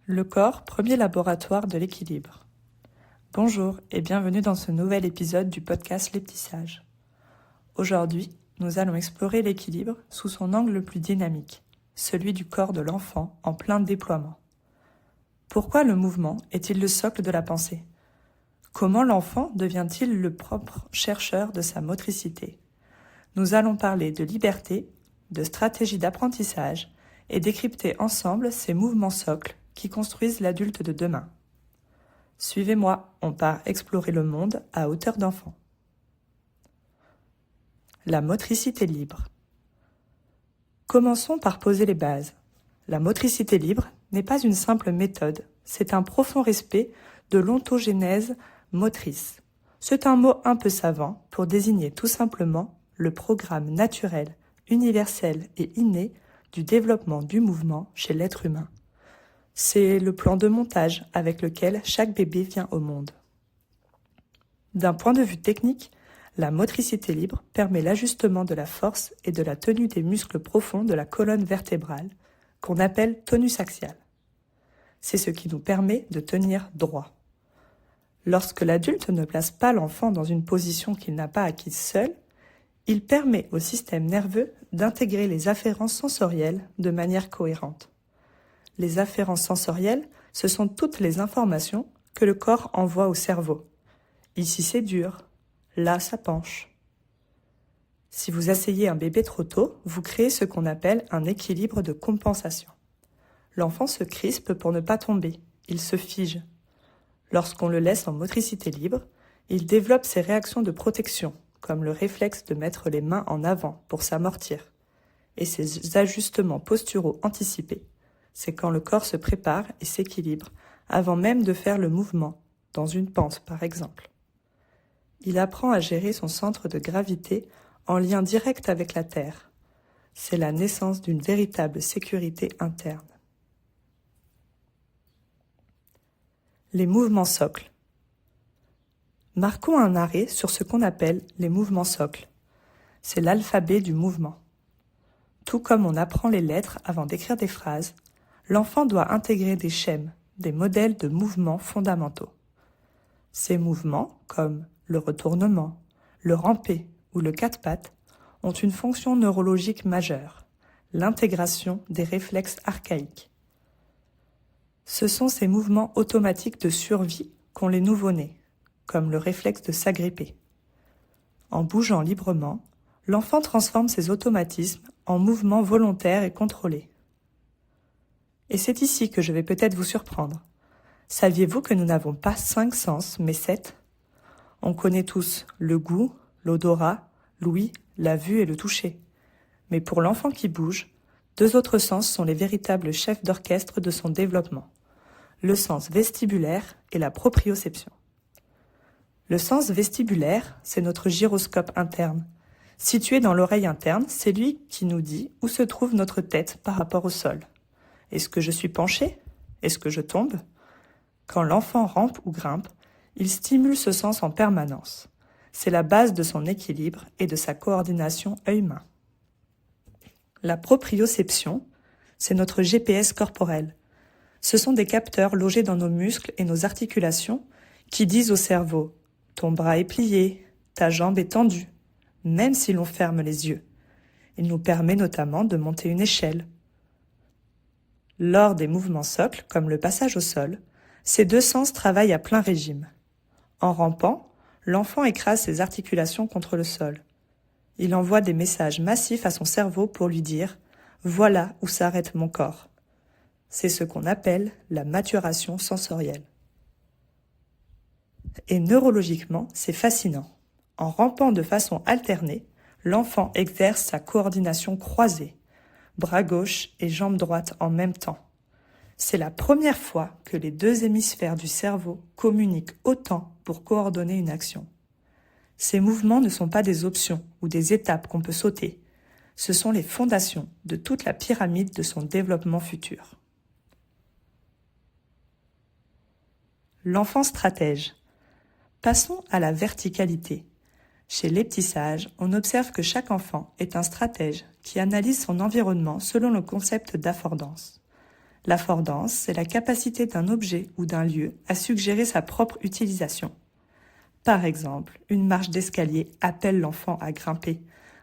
Le corps, premier laboratoire de l'équilibre. Bonjour et bienvenue dans ce nouvel épisode du podcast Les Petits Sages. Aujourd'hui, nous allons explorer l'équilibre sous son angle le plus dynamique, celui du corps de l'enfant en plein déploiement. Pourquoi le mouvement est-il le socle de la pensée ? Comment l'enfant devient-il le propre chercheur de sa motricité ? Nous allons parler de liberté, de stratégie d'apprentissage et décrypter ensemble ces mouvements socles qui construisent l'adulte de demain. Suivez-moi, on part explorer le monde à hauteur d'enfant. La motricité libre. Commençons par poser les bases. La motricité libre n'est pas une simple méthode, c'est un profond respect de l'ontogénèse motrice. C'est un mot un peu savant pour désigner tout simplement le programme naturel, universel et inné du développement du mouvement chez l'être humain. C'est le plan de montage avec lequel chaque bébé vient au monde. D'un point de vue technique, la motricité libre permet l'ajustement de la force et de la tenue des muscles profonds de la colonne vertébrale, qu'on appelle tonus axial. C'est ce qui nous permet de tenir droit. Lorsque l'adulte ne place pas l'enfant dans une position qu'il n'a pas acquise seul, il permet au système nerveux d'intégrer les afférences sensorielles de manière cohérente. Les afférences sensorielles, ce sont toutes les informations que le corps envoie au cerveau. Ici c'est dur, là ça penche. Si vous asseyez un bébé trop tôt, vous créez ce qu'on appelle un équilibre de compensation. L'enfant se crispe pour ne pas tomber, il se fige. Lorsqu'on le laisse en motricité libre, il développe ses réactions de protection, comme le réflexe de mettre les mains en avant pour s'amortir, et ses ajustements posturaux anticipés. C'est quand le corps se prépare et s'équilibre avant même de faire le mouvement, dans une pente par exemple. Il apprend à gérer son centre de gravité en lien direct avec la Terre. C'est la naissance d'une véritable sécurité interne. Les mouvements socles. Marquons un arrêt sur ce qu'on appelle les mouvements socles. C'est l'alphabet du mouvement. Tout comme on apprend les lettres avant d'écrire des phrases, l'enfant doit intégrer des schèmes, des modèles de mouvements fondamentaux. Ces mouvements, comme le retournement, le ramper ou le quatre-pattes, ont une fonction neurologique majeure, l'intégration des réflexes archaïques. Ce sont ces mouvements automatiques de survie qu'ont les nouveau-nés, comme le réflexe de s'agripper. En bougeant librement, l'enfant transforme ces automatismes en mouvements volontaires et contrôlés. Et c'est ici que je vais peut-être vous surprendre. Saviez-vous que nous n'avons pas 5 sens, mais 7 ? On connaît tous le goût, l'odorat, l'ouïe, la vue et le toucher. Mais pour l'enfant qui bouge, 2 autres sens sont les véritables chefs d'orchestre de son développement. Le sens vestibulaire et la proprioception. Le sens vestibulaire, c'est notre gyroscope interne. Situé dans l'oreille interne, c'est lui qui nous dit où se trouve notre tête par rapport au sol. Est-ce que je suis penché ? Est-ce que je tombe ? Quand l'enfant rampe ou grimpe, il stimule ce sens en permanence. C'est la base de son équilibre et de sa coordination œil-main. La proprioception, c'est notre GPS corporel. Ce sont des capteurs logés dans nos muscles et nos articulations qui disent au cerveau « ton bras est plié, ta jambe est tendue », même si l'on ferme les yeux. Il nous permet notamment de monter une échelle. Lors des mouvements socles, comme le passage au sol, ces 2 sens travaillent à plein régime. En rampant, l'enfant écrase ses articulations contre le sol. Il envoie des messages massifs à son cerveau pour lui dire « voilà où s'arrête mon corps ». C'est ce qu'on appelle la maturation sensorielle. Et neurologiquement, c'est fascinant. En rampant de façon alternée, l'enfant exerce sa coordination croisée, bras gauche et jambe droite en même temps. C'est la première fois que les 2 hémisphères du cerveau communiquent autant pour coordonner une action. Ces mouvements ne sont pas des options ou des étapes qu'on peut sauter. Ce sont les fondations de toute la pyramide de son développement futur. L'enfant stratège. Passons à la verticalité. Chez les petits sages, on observe que chaque enfant est un stratège qui analyse son environnement selon le concept d'affordance. L'affordance, c'est la capacité d'un objet ou d'un lieu à suggérer sa propre utilisation. Par exemple, une marche d'escalier appelle l'enfant à grimper,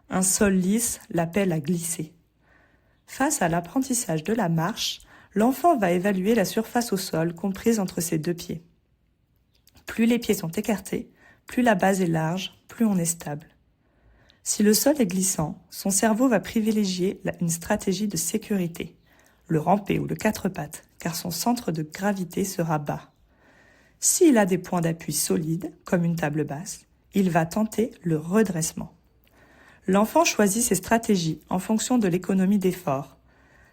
un sol lisse l'appelle à glisser. Face à l'apprentissage de la marche, l'enfant va évaluer la surface au sol comprise entre ses deux pieds. Plus les pieds sont écartés, plus la base est large, plus on est stable. Si le sol est glissant, son cerveau va privilégier une stratégie de sécurité, le ramper ou le quatre pattes, car son centre de gravité sera bas. S'il a des points d'appui solides, comme une table basse, il va tenter le redressement. L'enfant choisit ses stratégies en fonction de l'économie d'effort.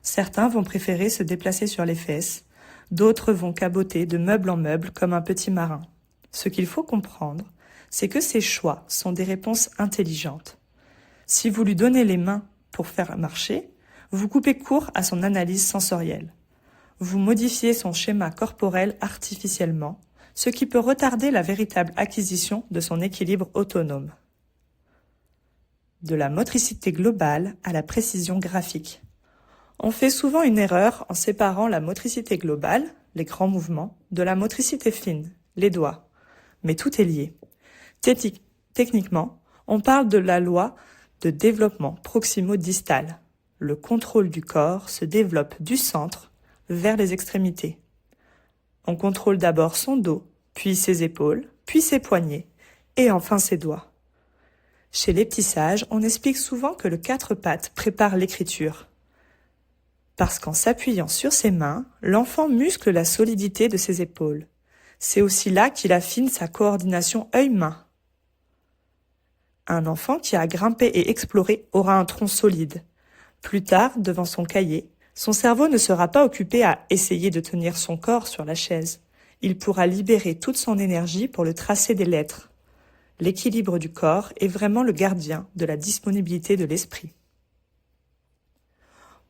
Certains vont préférer se déplacer sur les fesses, d'autres vont caboter de meuble en meuble comme un petit marin. Ce qu'il faut comprendre, c'est que ces choix sont des réponses intelligentes. Si vous lui donnez les mains pour faire marcher, vous coupez court à son analyse sensorielle. Vous modifiez son schéma corporel artificiellement, ce qui peut retarder la véritable acquisition de son équilibre autonome. De la motricité globale à la précision graphique. On fait souvent une erreur en séparant la motricité globale, les grands mouvements, de la motricité fine, les doigts. Mais tout est lié. Techniquement, on parle de la loi de développement proximo-distal. Le contrôle du corps se développe du centre vers les extrémités. On contrôle d'abord son dos, puis ses épaules, puis ses poignets, et enfin ses doigts. Chez les petits sages, on explique souvent que le quatre pattes prépare l'écriture. Parce qu'en s'appuyant sur ses mains, l'enfant muscle la solidité de ses épaules. C'est aussi là qu'il affine sa coordination œil-main. Un enfant qui a grimpé et exploré aura un tronc solide. Plus tard, devant son cahier, son cerveau ne sera pas occupé à essayer de tenir son corps sur la chaise. Il pourra libérer toute son énergie pour le tracer des lettres. L'équilibre du corps est vraiment le gardien de la disponibilité de l'esprit.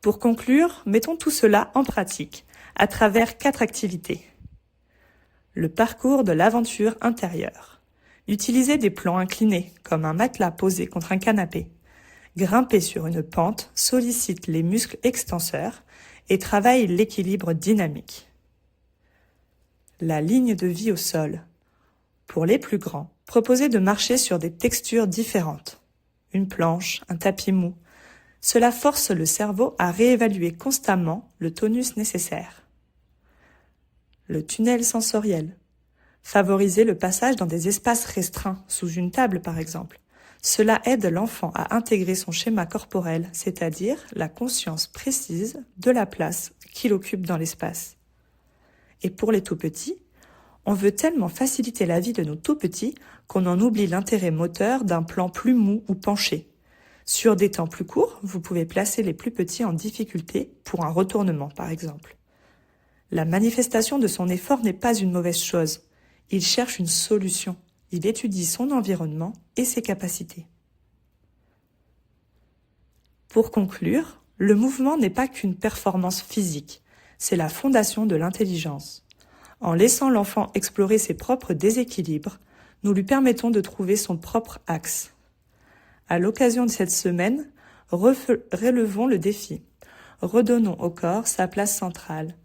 Pour conclure, mettons tout cela en pratique, à travers 4 activités. Le parcours de l'aventure intérieure. Utilisez des plans inclinés, comme un matelas posé contre un canapé. Grimper sur une pente sollicite les muscles extenseurs et travaille l'équilibre dynamique. La ligne de vie au sol. Pour les plus grands, proposez de marcher sur des textures différentes. Une planche, un tapis mou. Cela force le cerveau à réévaluer constamment le tonus nécessaire. Le tunnel sensoriel. Favorisez le passage dans des espaces restreints, sous une table par exemple. Cela aide l'enfant à intégrer son schéma corporel, c'est-à-dire la conscience précise de la place qu'il occupe dans l'espace. Et pour les tout-petits, on veut tellement faciliter la vie de nos tout-petits qu'on en oublie l'intérêt moteur d'un plan plus mou ou penché. Sur des temps plus courts, vous pouvez placer les plus petits en difficulté pour un retournement par exemple. La manifestation de son effort n'est pas une mauvaise chose. Il cherche une solution. Il étudie son environnement et ses capacités. Pour conclure, le mouvement n'est pas qu'une performance physique, c'est la fondation de l'intelligence. En laissant l'enfant explorer ses propres déséquilibres, nous lui permettons de trouver son propre axe. À l'occasion de cette semaine, relevons le défi. Redonnons au corps sa place centrale.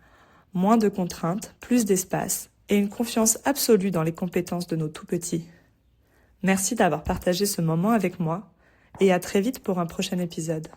Moins de contraintes, plus d'espace et une confiance absolue dans les compétences de nos tout-petits. Merci d'avoir partagé ce moment avec moi et à très vite pour un prochain épisode.